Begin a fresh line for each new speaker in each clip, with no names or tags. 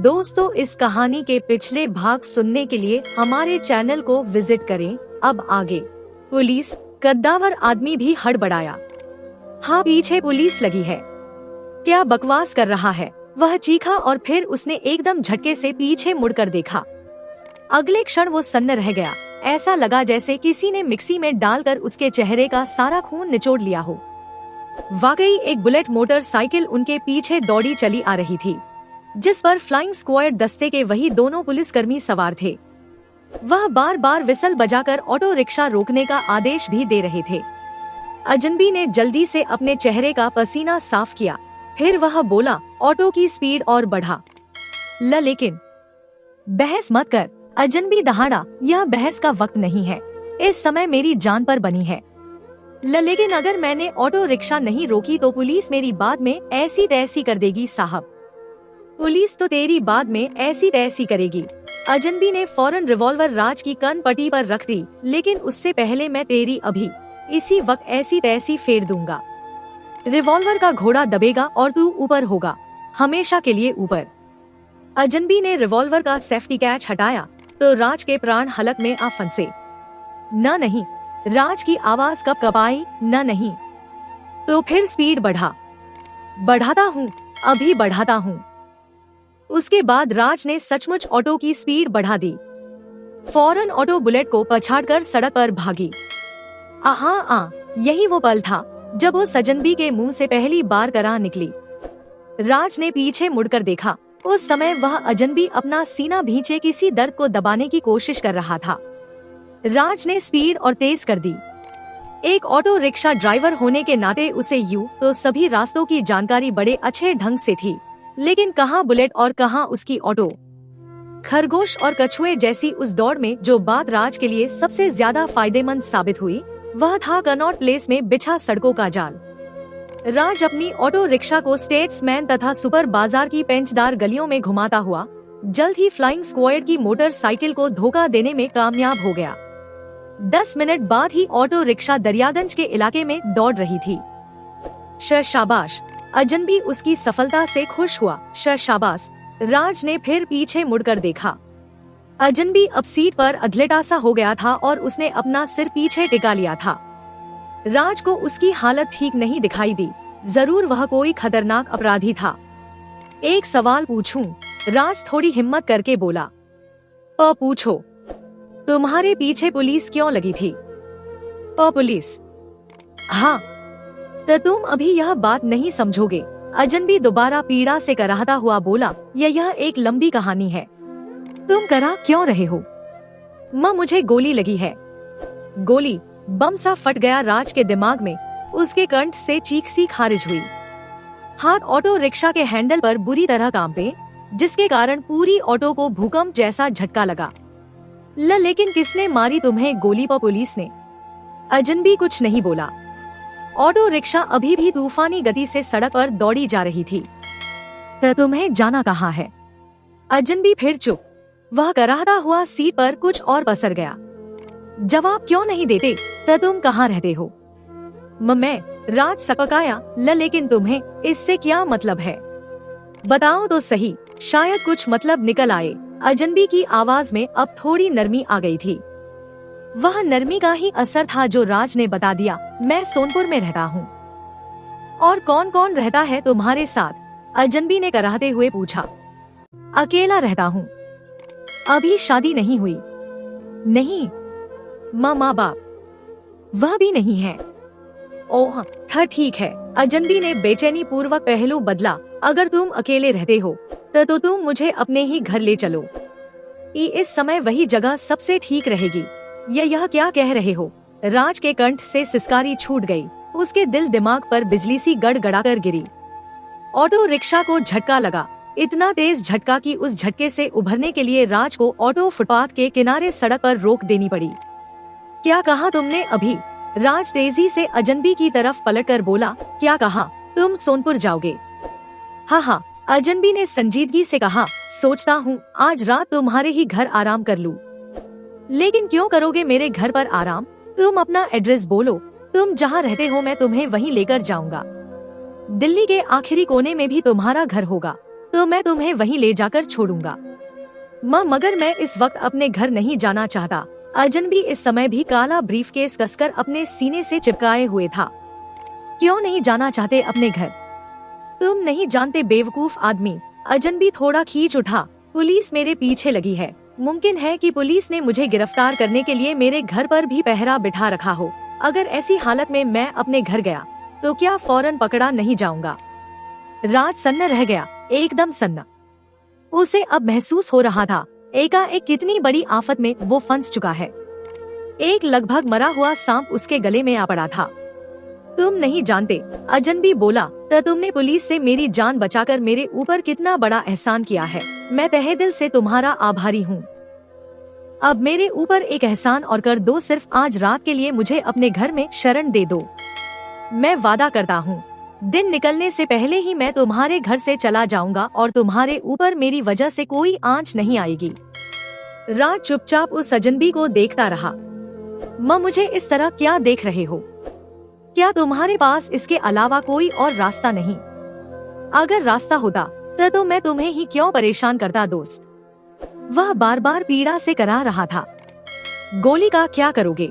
दोस्तों, इस कहानी के पिछले भाग सुनने के लिए हमारे चैनल को विजिट करें। अब आगे। पुलिस, कद्दावर आदमी भी हड़बड़ाया। हाँ, पीछे पुलिस लगी है। क्या बकवास कर रहा है, वह चीखा और फिर उसने एकदम झटके से पीछे मुड़कर देखा। अगले क्षण वो सन्न रह गया। ऐसा लगा जैसे किसी ने मिक्सी में डालकर उसके चेहरे का सारा खून निचोड़ लिया हो। वाकई एक बुलेट मोटरसाइकिल उनके पीछे दौड़ी चली आ रही थी, जिस पर फ्लाइंग स्क्वाड दस्ते के वही दोनों पुलिसकर्मी सवार थे। वह बार बार विसल बजाकर ऑटो रिक्शा रोकने का आदेश भी दे रहे थे। अजनबी ने जल्दी से अपने चेहरे का पसीना साफ किया। फिर वह बोला, ऑटो की स्पीड और बढ़ा। लेकिन बहस मत कर, अजनबी दहाड़ा। यह बहस का वक्त नहीं है, इस समय मेरी जान पर बनी है। लेकिन अगर मैंने ऑटो रिक्शा नहीं रोकी तो पुलिस मेरी बाद में ऐसी तैसी कर देगी साहब। पुलिस तो तेरी बाद में ऐसी तैसी करेगी। अजनबी ने फौरन रिवॉल्वर राज की कन पट्टी पर रख दी। लेकिन उससे पहले मैं तेरी अभी इसी वक्त ऐसी तैसी फेर दूंगा। रिवॉल्वर का घोड़ा दबेगा और तू ऊपर होगा, हमेशा के लिए ऊपर। अजनबी ने रिवॉल्वर का सेफ्टी कैच हटाया तो राज के प्राण हलक में आ फंसे। न नहीं, राज की आवाज कब कपाई। न नहीं। तो फिर स्पीड बढ़ाता हूँ, अभी बढ़ाता हूँ। उसके बाद राज ने सचमुच ऑटो की स्पीड बढ़ा दी। फौरन ऑटो बुलेट को पछाड़कर सड़क पर भागी। यही वो पल था जब वो अजनबी के मुंह से पहली बार करा निकली। राज ने पीछे मुड़कर देखा। उस समय वह अजनबी अपना सीना भींचे किसी दर्द को दबाने की कोशिश कर रहा था। राज ने स्पीड और तेज कर दी। एक ऑटो रिक्शा ड्राइवर होने के नाते उसे यूं तो सभी रास्तों की जानकारी बड़े अच्छे ढंग से थी, लेकिन कहाँ बुलेट और कहाँ उसकी ऑटो। खरगोश और कछुए जैसी उस दौड़ में जो बात राज के लिए सबसे ज्यादा फायदेमंद साबित हुई, वह था कनॉट प्लेस में बिछा सड़कों का जाल। राज अपनी ऑटो रिक्शा को स्टेट्समैन तथा सुपर बाजार की पेंचदार गलियों में घुमाता हुआ जल्द ही फ्लाइंग स्क्वाड की मोटरसाइकिल को धोखा देने में कामयाब हो गया। 10 मिनट बाद ही ऑटो रिक्शा दरियागंज के इलाके में दौड़ रही थी। शाबाश, अजनबी उसकी सफलता से खुश हुआ। शाबाश। राज ने फिर पीछे मुड़कर देखा। अजनबी अब सीट पर अधलेटा सा हो गया था और उसने अपना सिर पीछे टिका लिया था। राज को उसकी हालत ठीक नहीं दिखाई दी। जरूर वह कोई खतरनाक अपराधी था। एक सवाल पूछूं? राज थोड़ी हिम्मत करके बोला। पूछो। तुम्हारे पीछे पुलिस क्यों लगी थी? पुलिस? हाँ, तो तुम अभी यह बात नहीं समझोगे। अजनबी दोबारा पीड़ा से कराहता हुआ बोला, यह एक लंबी कहानी है। तुम करा क्यों रहे हो? मुझे गोली लगी है। गोली? बम सा फट गया राज के दिमाग में। उसके कंठ से चीख सी खारिज हुई। हाथ ऑटो रिक्शा के हैंडल पर बुरी तरह कांपे, जिसके कारण पूरी ऑटो को भूकंप जैसा झटका लगा। लेकिन किसने मारी तुम्हें गोली? पुलिस ने। अजनबी कुछ नहीं बोला। ऑटो रिक्शा अभी भी तूफानी गति से सड़क पर दौड़ी जा रही थी। तो तुम्हें जाना कहाँ है? अजनबी फिर चुप। वह कराहता हुआ सीट पर कुछ और पसर गया। जवाब क्यों नहीं देते? तो तुम कहाँ रहते हो? मैं? राज सकपकाया। लेकिन तुम्हें इससे क्या मतलब है? बताओ तो सही, शायद कुछ मतलब निकल आए। अजनबी की आवाज में अब थोड़ी नरमी आ गई थी। वह नरमी का ही असर था जो राज ने बता दिया। मैं सोनपुर में रहता हूँ। और कौन कौन रहता है तुम्हारे साथ? अजनबी ने कराहते हुए पूछा। अकेला रहता हूँ। अभी शादी नहीं हुई? नहीं। माँ बाप? वह भी नहीं है। ओह, ठीक है। अजनबी ने बेचैनी पूर्वक पहलू बदला। अगर तुम अकेले रहते हो तो तुम मुझे अपने ही घर ले चलो। इस समय वही जगह सबसे ठीक रहेगी। यह क्या कह रहे हो? राज के कंठ से सिसकारी छूट गई। उसके दिल दिमाग पर बिजली सी गड़गड़ाकर गिरी। ऑटो रिक्शा को झटका लगा, इतना तेज झटका कि उस झटके से उभरने के लिए राज को ऑटो फुटपाथ के किनारे सड़क पर रोक देनी पड़ी। क्या कहा तुमने अभी? राज तेजी से अजनबी की तरफ पलटकर बोला। क्या कहा? तुम सोनपुर जाओगे? हाँ। अजनबी ने संजीदगी से कहा। सोचता हूँ आज रात तुम्हारे ही घर आराम कर लूं। लेकिन क्यों करोगे मेरे घर पर आराम? तुम अपना एड्रेस बोलो। तुम जहाँ रहते हो मैं तुम्हें वहीं लेकर जाऊंगा। दिल्ली के आखिरी कोने में भी तुम्हारा घर होगा। तो मैं तुम्हें वहीं ले जाकर छोड़ूंगा। मगर मैं इस वक्त अपने घर नहीं जाना चाहता। अजनबी इस समय भी काला ब्रीफकेस कसकर अपने सीने से चिपकाए हुए था। क्यों नहीं जाना चाहते अपने घर? तुम नहीं जानते बेवकूफ आदमी। अजनबी थोड़ा खींच उठा। पुलिस मेरे पीछे लगी है। मुमकिन है कि पुलिस ने मुझे गिरफ्तार करने के लिए मेरे घर पर भी पहरा बिठा रखा हो। अगर ऐसी हालत में मैं अपने घर गया तो क्या फौरन पकड़ा नहीं जाऊंगा? राज सन्न रह गया, एकदम सन्न। उसे अब महसूस हो रहा था एकाएक कितनी बड़ी आफत में वो फंस चुका है। एक लगभग मरा हुआ सांप उसके गले में आ पड़ा था। तुम नहीं जानते, अजनबी बोला, तो तुमने पुलिस से मेरी जान बचाकर मेरे ऊपर कितना बड़ा एहसान किया है। मैं तहे दिल से तुम्हारा आभारी हूँ। अब मेरे ऊपर एक एहसान और कर दो, सिर्फ आज रात के लिए मुझे अपने घर में शरण दे दो। मैं वादा करता हूँ दिन निकलने से पहले ही मैं तुम्हारे घर से चला जाऊंगा और तुम्हारे ऊपर मेरी वजह से कोई आंच नहीं आएगी। राज चुपचाप उस अजनबी को देखता रहा। मुझे इस तरह क्या देख रहे हो? क्या तुम्हारे पास इसके अलावा कोई और रास्ता नहीं? अगर रास्ता होता तो मैं तुम्हें ही क्यों परेशान करता दोस्त? वह बार बार पीड़ा से करा रहा था। गोली का क्या करोगे?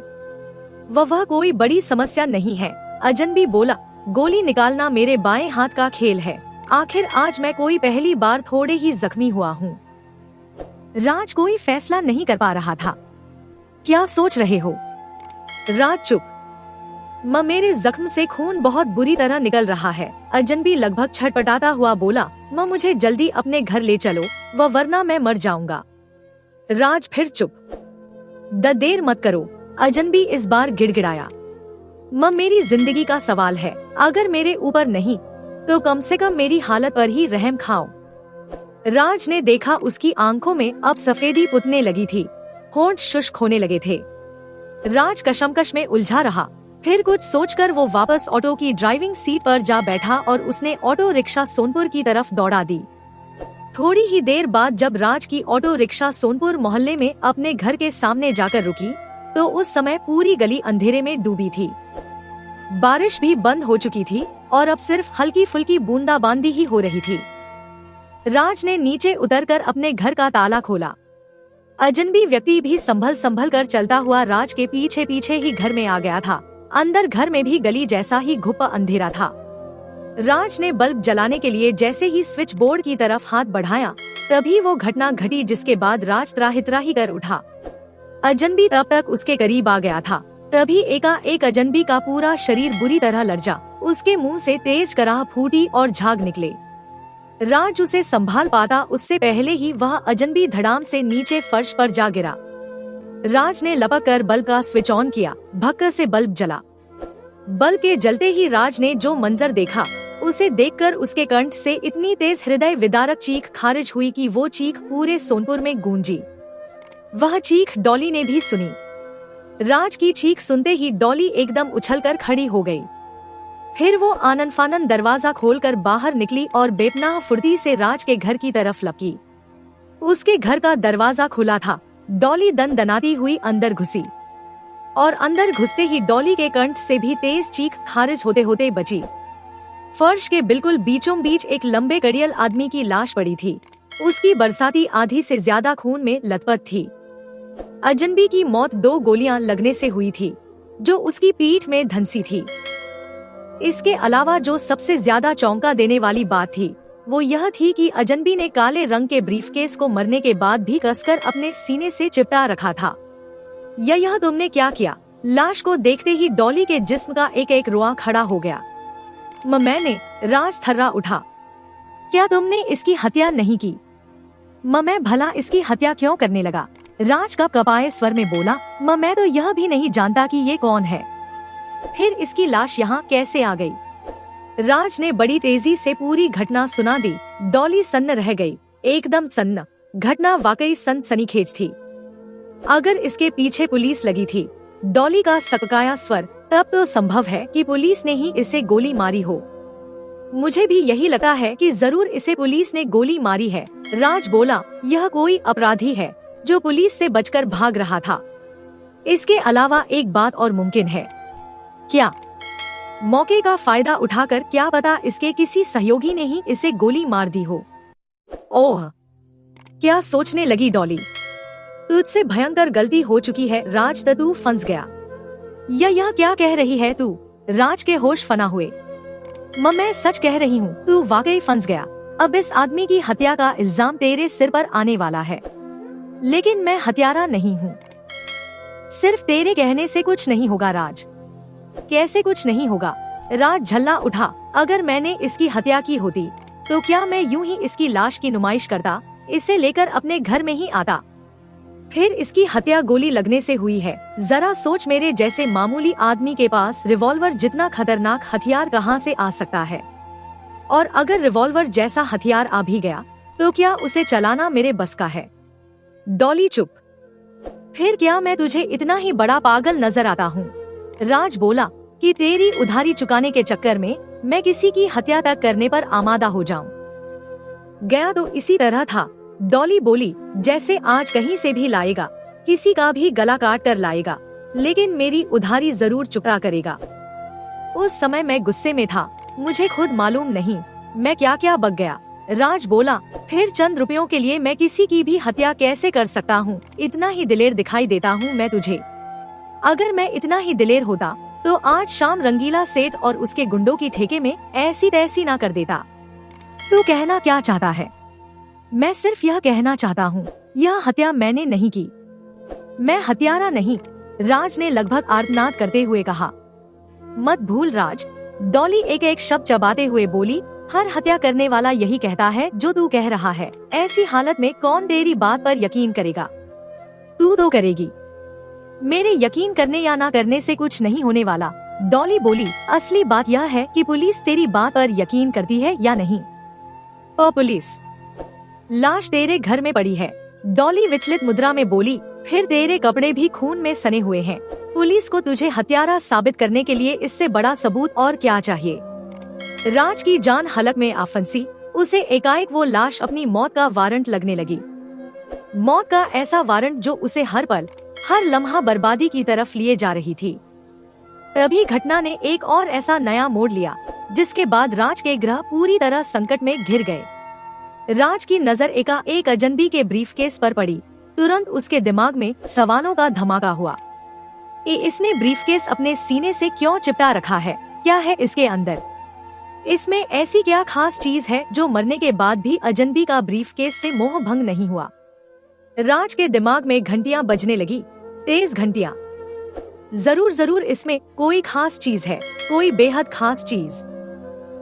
वह कोई बड़ी समस्या नहीं है, अजनबी बोला। गोली निकालना मेरे बाएं हाथ का खेल है। आखिर आज मैं कोई पहली बार थोड़े ही जख्मी हुआ हूँ। राज कोई फैसला नहीं कर पा रहा था। क्या सोच रहे हो? राज चुप। मेरे जख्म से खून बहुत बुरी तरह निकल रहा है, अजनबी लगभग छटपटाता हुआ बोला। मुझे जल्दी अपने घर ले चलो, वरना मैं मर जाऊंगा। राज फिर चुप। देर मत करो, अजनबी इस बार गिड़गिड़ाया। मेरी जिंदगी का सवाल है, अगर मेरे ऊपर नहीं तो कम से कम मेरी हालत पर ही रहम खाओ। राज ने देखा उसकी आंखों में अब सफेदी पुतने लगी थी, होंठ शुष्क होने लगे थे। राज कशमकश में उलझा रहा। फिर कुछ सोचकर वो वापस ऑटो की ड्राइविंग सीट पर जा बैठा और उसने ऑटो रिक्शा सोनपुर की तरफ दौड़ा दी। थोड़ी ही देर बाद जब राज की ऑटो रिक्शा सोनपुर मोहल्ले में अपने घर के सामने जाकर रुकी तो उस समय पूरी गली अंधेरे में डूबी थी। बारिश भी बंद हो चुकी थी और अब सिर्फ हल्की फुल्की बूंदाबांदी ही हो रही थी। राज ने नीचे उतरकर अपने घर का ताला खोला। अजनबी व्यक्ति भी संभल कर चलता हुआ राज के पीछे पीछे ही घर में आ गया था। अंदर घर में भी गली जैसा ही घुप्पा अंधेरा था। राज ने बल्ब जलाने के लिए जैसे ही स्विच बोर्ड की तरफ हाथ बढ़ाया तभी वो घटना घटी जिसके बाद राज त्राही कर उठा। अजनबी तब तक उसके करीब आ गया था। तभी एकाएक अजनबी का पूरा शरीर बुरी तरह लरजा। उसके मुंह से तेज कराह फूटी और झाग निकले। राज उसे संभाल पाता उससे पहले ही वह अजनबी धड़ाम से नीचे फर्श पर जा गिरा। राज ने लपक कर बल्ब का स्विच ऑन किया। भक्क से बल्ब जला। बल्ब के जलते ही राज ने जो मंजर देखा उसे देखकर उसके कंठ से इतनी तेज हृदय विदारक चीख खारिज हुई कि वो चीख पूरे सोनपुर में गूंजी। वह चीख डॉली ने भी सुनी। राज की चीख सुनते ही डॉली एकदम उछलकर खड़ी हो गई। फिर वो आनन फानन दरवाजा खोलकर बाहर निकली और बेपनाह फुर्ती से राज के घर की तरफ लपकी। उसके घर का दरवाजा खुला था। डॉली दनाती हुई अंदर घुसी और अंदर घुसते ही डॉली के कंठ से भी तेज चीख खारिज होते होते बची। फर्श के बिल्कुल बीचों बीच एक लंबे कड़ियल आदमी की लाश पड़ी थी। उसकी बरसाती आधी से ज्यादा खून में लथपथ थी। अजनबी की मौत 2 गोलियां लगने से हुई थी जो उसकी पीठ में धंसी थी। इसके अलावा जो सबसे ज्यादा चौंका देने वाली बात थी वो यह थी कि अजनबी ने काले रंग के ब्रीफकेस को मरने के बाद भी कसकर अपने सीने से चिपटा रखा था। यह तुमने क्या किया? लाश को देखते ही डॉली के जिस्म का एक एक रोआ खड़ा हो गया। मैंने। राज थर्रा उठा। क्या तुमने इसकी हत्या नहीं की? मैं भला इसकी हत्या क्यों करने लगा? राज का कपाए स्वर में बोला। मैं तो यह भी नहीं जानता कि ये कौन है। फिर इसकी लाश यहाँ कैसे आ गई? राज ने बड़ी तेजी से पूरी घटना सुना दी। डॉली सन्न रह गई, एकदम सन्न। घटना वाकई सनसनीखेज थी। अगर इसके पीछे पुलिस लगी थी, डॉली का सककाया स्वर, तब तो संभव है कि पुलिस ने ही इसे गोली मारी हो। मुझे भी यही लगता है कि जरूर इसे पुलिस ने गोली मारी है, राज बोला। यह कोई अपराधी है जो पुलिस से बचकर भाग रहा था। इसके अलावा एक बात और मुमकिन है। क्या? मौके का फायदा उठाकर क्या पता इसके किसी सहयोगी ने ही इसे गोली मार दी हो। ओह, क्या सोचने लगी डॉली। तुझसे भयंकर गलती हो चुकी है राज, तू फंस गया। यह क्या कह रही है तू? राज के होश फना हुए। मैं सच कह रही हूँ, तू वाकई फंस गया। अब इस आदमी की हत्या का इल्जाम तेरे सिर पर आने वाला है, लेकिन मैं हत्यारा नहीं हूँ। सिर्फ तेरे कहने से कुछ नहीं होगा राज। कैसे कुछ नहीं होगा? राज झल्ला उठा। अगर मैंने इसकी हत्या की होती तो क्या मैं यूं ही इसकी लाश की नुमाइश करता, इसे लेकर अपने घर में ही आता? फिर इसकी हत्या गोली लगने से हुई है। जरा सोच, मेरे जैसे मामूली आदमी के पास रिवॉल्वर जितना खतरनाक हथियार कहाँ से आ सकता है? और अगर रिवॉल्वर जैसा हथियार आ भी गया तो क्या उसे चलाना मेरे बस का है? डॉली चुप। फिर क्या मैं तुझे इतना ही बड़ा पागल नजर आता हूँ? राज बोला कि तेरी उधारी चुकाने के चक्कर में मैं किसी की हत्या तक करने पर आमादा हो जाऊं। गया तो इसी तरह था। डॉली बोली, जैसे आज कहीं से भी लाएगा, किसी का भी गला काट कर लाएगा, लेकिन मेरी उधारी जरूर चुका करेगा। उस समय मैं गुस्से में था, मुझे खुद मालूम नहीं मैं क्या क्या बक गया। राज बोला, फिर चंद रुपयों के लिए मैं किसी की भी हत्या कैसे कर सकता हूँ? इतना ही दिलेर दिखाई देता हूँ मैं तुझे? अगर मैं इतना ही दिलेर होता तो आज शाम रंगीला सेठ और उसके गुंडों की ठेके में ऐसी तैसी ना कर देता। तू कहना क्या चाहता है? मैं सिर्फ यह कहना चाहता हूँ, यह हत्या मैंने नहीं की। मैं हत्यारा नहीं, राज ने लगभग आर्तनाद करते हुए कहा। मत भूल राज, डॉली एक एक शब्द चबाते हुए बोली, हर हत्या करने वाला यही कहता है जो तू कह रहा है। ऐसी हालत में कौन तेरी बात पर यकीन करेगा? तू तो करेगी। मेरे यकीन करने या ना करने से कुछ नहीं होने वाला। डॉली बोली, असली बात यह है कि पुलिस तेरी बात पर यकीन करती है या नहीं। ओ पुलिस, लाश तेरे घर में पड़ी है। डॉली विचलित मुद्रा में बोली, फिर तेरे कपड़े भी खून में सने हुए हैं। पुलिस को तुझे हत्यारा साबित करने के लिए इससे बड़ा सबूत और क्या चाहिए? राज की जान हलक में आ फंसी। उसे एकाएक वो लाश अपनी मौत का वारंट लगने लगी। मौत का ऐसा वारंट जो उसे हर पल, हर लम्हा बर्बादी की तरफ लिए जा रही थी। तभी घटना ने एक और ऐसा नया मोड़ लिया, जिसके बाद राज के ग्रह पूरी तरह संकट में घिर गए। राज की नजर एकाएक अजनबी के ब्रीफकेस पर पड़ी। तुरंत उसके दिमाग में सवालों का धमाका हुआ। इसने ब्रीफकेस अपने सीने से क्यों चिपटा रखा है? क्या है इसके अंदर? इसमें ऐसी क्या खास चीज है जो मरने के बाद भी अजनबी का ब्रीफकेस से मोह भंग नहीं हुआ? राज के दिमाग में घंटियां बजने लगी, तेज घंटियां। जरूर जरूर इसमें कोई खास चीज है, कोई बेहद खास चीज।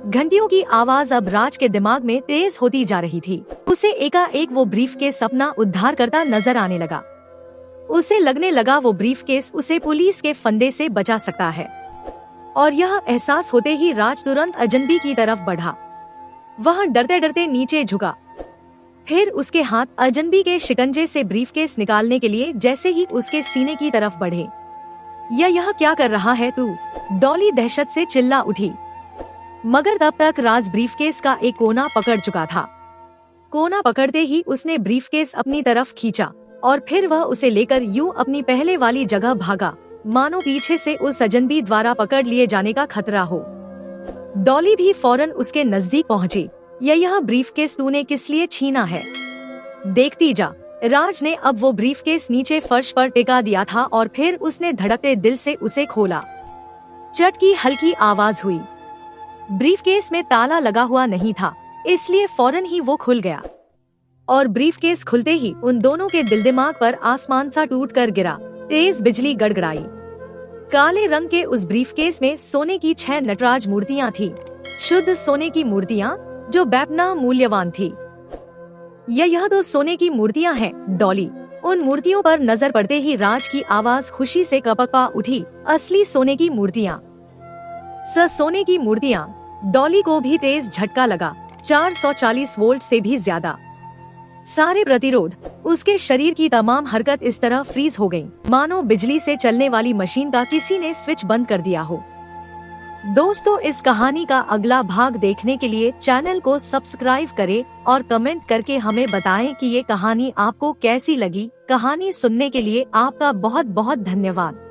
घंटियों की आवाज अब राज के दिमाग में तेज होती जा रही थी। उसे एकाएक वो ब्रीफकेस अपना उद्धार करता नजर आने लगा। उसे लगने लगा वो ब्रीफकेस उसे पुलिस के फंदे से बचा सकता है। और यह एहसास होते ही राज तुरंत अजनबी की तरफ बढ़ा। वह डरते डरते नीचे झुका। फिर उसके हाथ अजनबी के शिकंजे से ब्रीफकेस निकालने के लिए जैसे ही उसके सीने की तरफ बढ़े। यह क्या कर रहा है तू? डॉली दहशत से चिल्ला उठी। मगर तब तक राज ब्रीफकेस का एक कोना पकड़ चुका था। कोना पकड़ते ही उसने ब्रीफकेस अपनी तरफ खींचा और फिर वह उसे लेकर यूं अपनी पहले वाली जगह भागा, मानो पीछे से उस अजनबी द्वारा पकड़ लिए जाने का खतरा हो। डॉली भी फौरन उसके नजदीक पहुंची। यह ब्रीफकेस तूने किस लिए छीना है? देखती जा। राज ने अब वो ब्रीफकेस नीचे फर्श पर टिका दिया था और फिर उसने धड़कते दिल से उसे खोला। चट की हल्की आवाज हुई। ब्रीफकेस में ताला लगा हुआ नहीं था, इसलिए फौरन ही वो खुल गया और ब्रीफकेस खुलते ही उन दोनों के दिल दिमाग पर आसमान सा टूट कर गिरा। तेज बिजली गड़गड़ाई। काले रंग के उस ब्रीफकेस में सोने की 6 नटराज मूर्तियां थी, शुद्ध सोने की मूर्तियां जो बेपनाह मूल्यवान थी। यह तो सोने की मूर्तियां हैं डॉली। उन मूर्तियों पर नजर पड़ते ही राज की आवाज खुशी से कपकपा उठी। असली सोने की मूर्तियां। सोने की मूर्तियां। डॉली को भी तेज झटका लगा। 440 वोल्ट से भी ज्यादा। सारे प्रतिरोध, उसके शरीर की तमाम हरकत इस तरह फ्रीज हो गई, मानो बिजली से चलने वाली मशीन का किसी ने स्विच बंद कर दिया हो। दोस्तों, इस कहानी का अगला भाग देखने के लिए चैनल को सब्सक्राइब करें और कमेंट करके हमें बताएं कि ये कहानी आपको कैसी लगी। कहानी सुनने के लिए आपका बहुत बहुत धन्यवाद।